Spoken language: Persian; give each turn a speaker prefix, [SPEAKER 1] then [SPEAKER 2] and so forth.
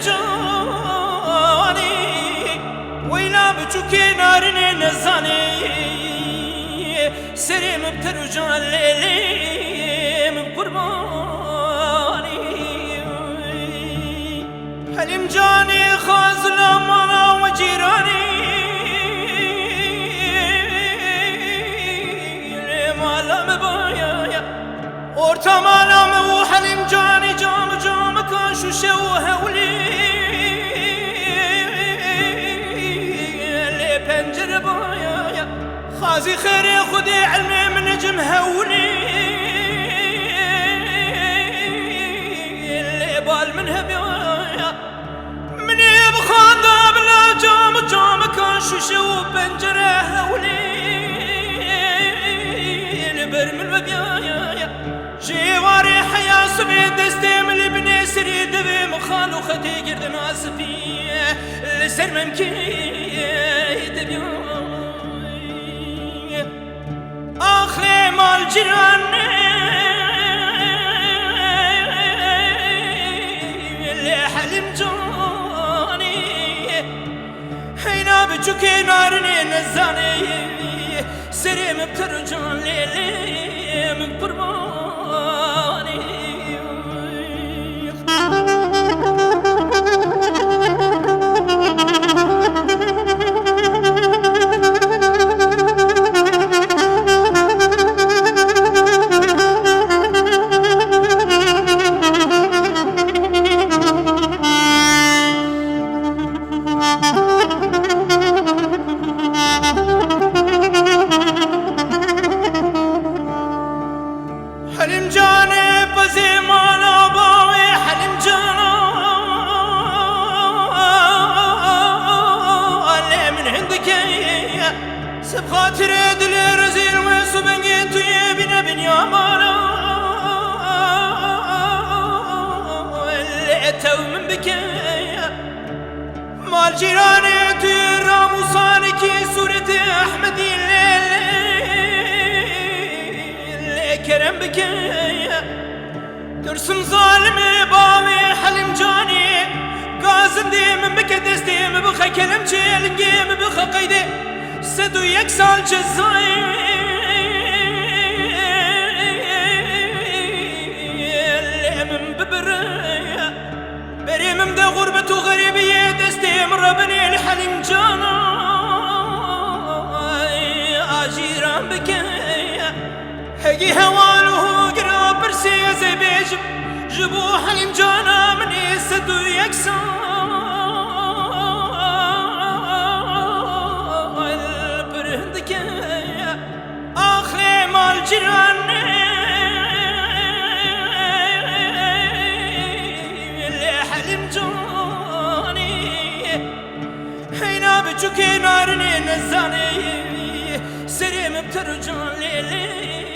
[SPEAKER 1] جاني ويلا بچوكي نارني نزاني سريم بترجع ليلي بقرباني حلم جاني خازل مانا وجيراني مالا مبايا ورتا مالا مو حلم جاني جام كاشو شوه ولي لي بنجر بايا خازي خيري خدي علمي من نجم هولي اللي بال من هبيايا من يبخاض بلا جام كاشو شو بنجر هولي برمل وبيايا جواري حيا سبي دستي من البني سريد بمخال وختي قرد ناسفي لسر ممكن يدبيايا آخر مال جيراني اللي حلم جاني هينا بچوكي نارني نزاني سريم بترجع ليلي من قرباني حلم جاني بزيمان أباوي حلم جانا اللي من عندك سبخاطر دل رزيل وسبنجين طيبين بنيامانا اللي تو من بكي مال جيراني تيرا مصانكي سورة أحمدي كرم بكي ترسم ظالمي باوي حلم جاني قازم دي من بك دستي مبخى كلم جيلنجي مبخى قيدي سدو يكسال جزاي اللي من ببرية بري من دا غربة وغريبية دستي من ربني الحلم جانا آجيران بكي هجي هواله قراب برسي زي بيجب جبو حلم جانا من يسدو يكسال برهندك آخر مال جيراني اللي حلم جاني هينا بچوكي نارني نزاني سريم بترجع ليلي